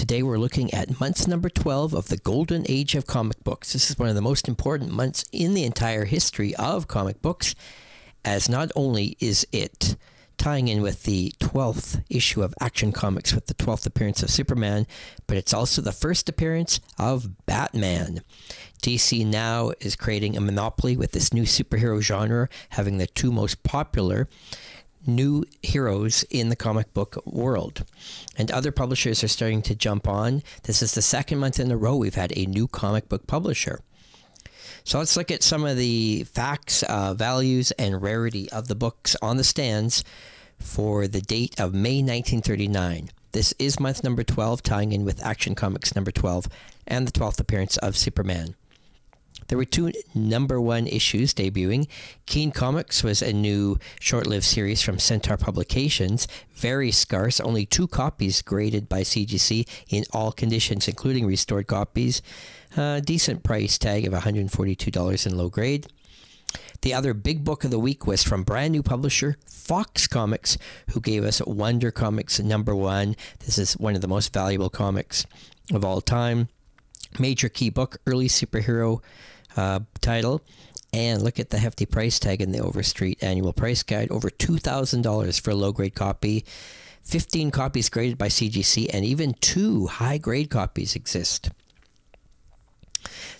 Today we're looking at month number 12 of the Golden Age of comic books. This is one of the most important months in the entire history of comic books, as not only is it tying in with the 12th issue of Action Comics with the 12th appearance of Superman, but it's also the first appearance of Batman. DC now is creating a monopoly with this new superhero genre, having the two most popular new heroes in the comic book world. And other publishers are starting to jump on. This is the second month in a row we've had a new comic book publisher. So let's look at some of the facts, values, and rarity of the books on the stands for the date of May 1939. This is month number 12, tying in with Action Comics number 12 and the 12th appearance of Superman. There were two number one issues debuting. Keen Comics was a new short-lived series from Centaur Publications. Very scarce, only 2 copies graded by CGC in all conditions, including restored copies. Decent price tag of $142 in low grade. The other big book of the week was from brand new publisher Fox Comics, who gave us Wonder Comics number 1. This is one of the most valuable comics of all time. Major key book, early superhero title, and look at the hefty price tag in the Overstreet annual price guide, over $2,000 for a low-grade copy. 15 copies graded by CGC, and even 2 high-grade copies exist.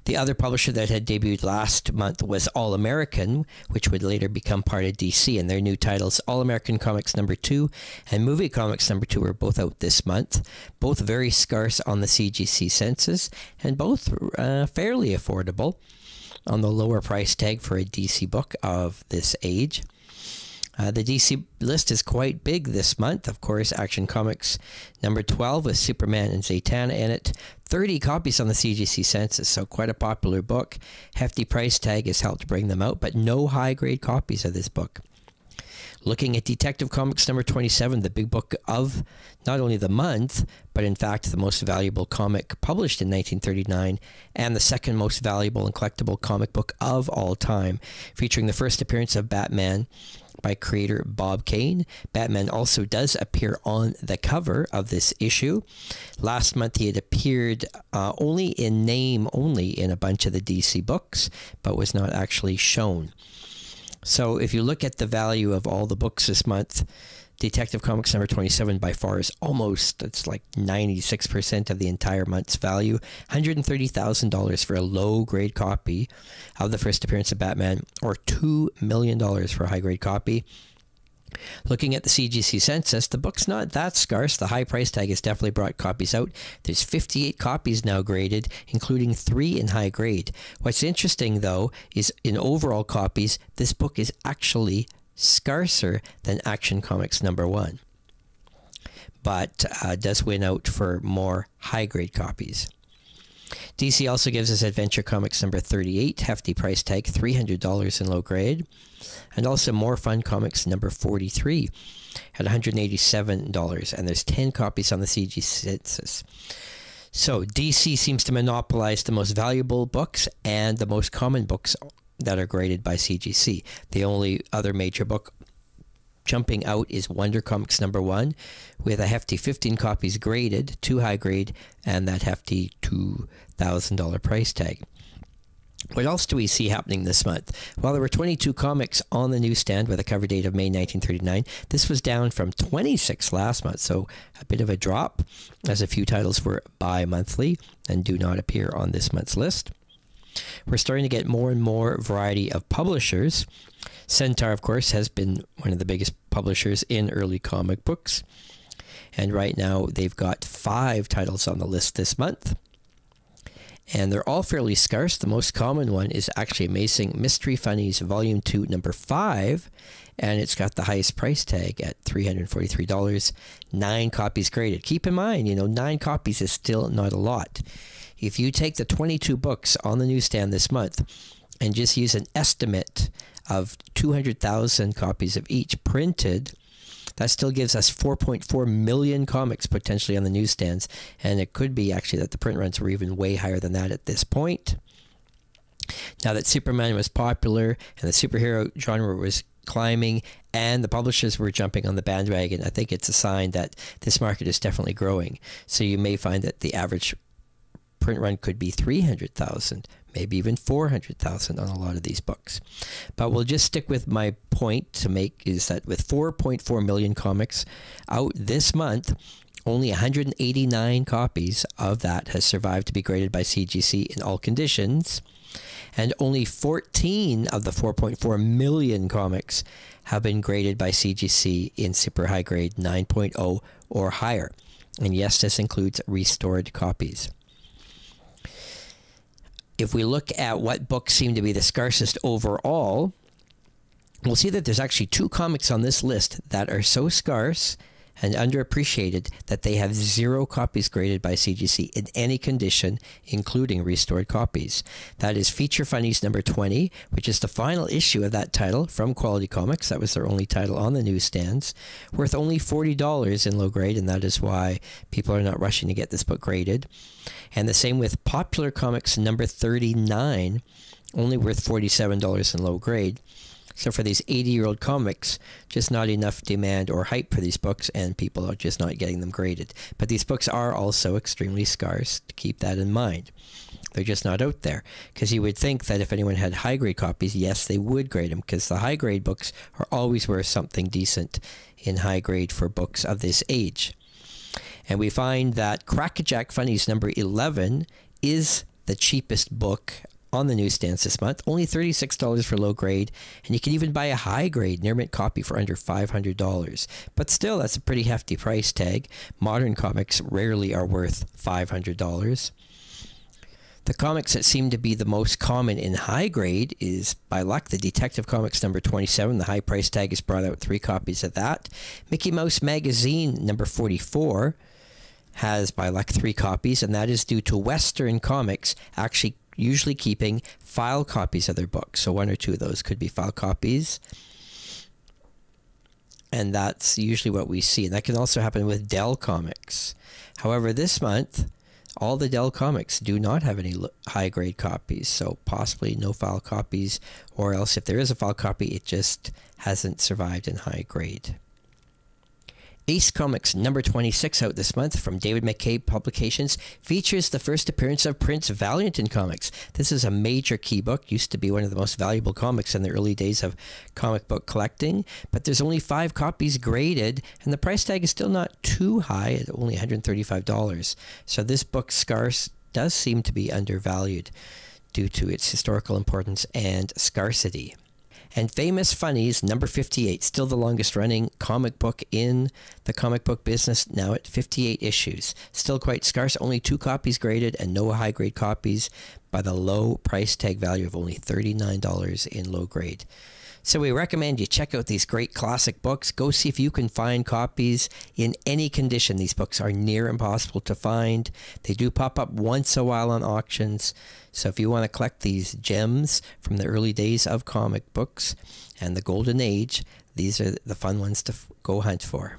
The other publisher that had debuted last month was All American, which would later become part of DC, and their new titles, All American Comics number 2 and Movie Comics number 2, are both out this month. Both very scarce on the CGC census, and both fairly affordable on the lower price tag for a DC book of this age. The DC list is quite big this month. Of course, Action Comics number 12 with Superman and Zatana in it. 30 copies on the CGC census, so quite a popular book. Hefty price tag has helped bring them out, but no high-grade copies of this book. Looking at Detective Comics number 27, the big book of not only the month, but in fact the most valuable comic published in 1939, and the second most valuable and collectible comic book of all time, featuring the first appearance of Batman by creator Bob Kane. Batman also does appear on the cover of this issue. Last month he had appeared only in name only in a bunch of the DC books, but was not actually shown. So if you look at the value of all the books this month, Detective Comics number 27 by far is almost, it's like 96% of the entire month's value. $130,000 for a low-grade copy of the first appearance of Batman, or $2 million for a high-grade copy. Looking at the CGC census, the book's not that scarce. The high price tag has definitely brought copies out. There's 58 copies now graded, including 3 in high grade. What's interesting, though, is in overall copies, this book is actually scarcer than Action Comics number 1, but does win out for more high-grade copies. DC also gives us Adventure Comics number 38, hefty price tag, $300 in low grade, and also More Fun Comics number 43 at $187, and there's 10 copies on the CG census. So DC seems to monopolize the most valuable books and the most common books that are graded by CGC. The only other major book jumping out is Wonder Comics number 1, with a hefty 15 copies graded, 2 high grade, and that hefty $2,000 price tag. What else do we see happening this month? Well, there were 22 comics on the newsstand with a cover date of May 1939. This was down from 26 last month, so a bit of a drop, as a few titles were bi-monthly and do not appear on this month's list. We're starting to get more and more variety of publishers. Centaur, of course, has been one of the biggest publishers in early comic books. And right now, they've got 5 titles on the list this month. And they're all fairly scarce. The most common one is actually Amazing Mystery Funnies Volume 2, number 5. And it's got the highest price tag at $343. 9 copies graded. Keep in mind, 9 copies is still not a lot. If you take the 22 books on the newsstand this month and just use an estimate of 200,000 copies of each printed, that still gives us 4.4 million comics potentially on the newsstands, and it could be actually that the print runs were even way higher than that at this point. Now that Superman was popular and the superhero genre was climbing, and the publishers were jumping on the bandwagon. I think it's a sign that this market is definitely growing. So you may find that the average print run could be 300,000, maybe even 400,000 on a lot of these books. But we'll just stick with my point to make, is that with 4.4 million comics out this month, only 189 copies of that has survived to be graded by CGC in all conditions, and only 14 of the 4.4 million comics have been graded by CGC in super high grade 9.0 or higher. And yes, this includes restored copies. If we look at what books seem to be the scarcest overall, we'll see that there's actually 2 comics on this list that are so scarce and underappreciated that they have 0 copies graded by CGC in any condition, including restored copies. That is Feature Funnies number 20, which is the final issue of that title from Quality Comics. That was their only title on the newsstands, worth only $40 in low grade, and that is why people are not rushing to get this book graded. And the same with Popular Comics number 39, only worth $47 in low grade. So for these 80-year-old comics, just not enough demand or hype for these books, and people are just not getting them graded. But these books are also extremely scarce, to keep that in mind. They're just not out there. Because you would think that if anyone had high-grade copies, yes, they would grade them, because the high-grade books are always worth something decent in high grade for books of this age. And we find that Crackerjack Funnies number 11 is the cheapest book on the newsstands this month, only $36 for low grade, and you can even buy a high grade near mint copy for under $500. But still, that's a pretty hefty price tag. Modern comics rarely are worth $500. The comics that seem to be the most common in high grade is, by luck, the Detective Comics number 27. The high price tag has brought out 3 copies of that. Mickey Mouse Magazine number 44 has, by luck, 3 copies, and that is due to Western Comics actually usually keeping file copies of their books. So 1 or 2 of those could be file copies. And that's usually what we see. And that can also happen with Dell Comics. However, this month, all the Dell comics do not have any high-grade copies. So possibly no file copies, or else if there is a file copy, it just hasn't survived in high grade. Ace Comics number 26 out this month from David McKay Publications features the first appearance of Prince Valiant in comics. This is a major key book, used to be one of the most valuable comics in the early days of comic book collecting, but there's only 5 copies graded, and the price tag is still not too high at only $135. So this book's scarce does seem to be undervalued due to its historical importance and scarcity. And Famous Funnies, number 58, still the longest running comic book in the comic book business, now at 58 issues. Still quite scarce, only 2 copies graded and no high grade copies by the low price tag value of only $39 in low grade. So we recommend you check out these great classic books. Go see if you can find copies in any condition. These books are near impossible to find. They do pop up once a while on auctions. So if you want to collect these gems from the early days of comic books and the golden age, these are the fun ones to go hunt for.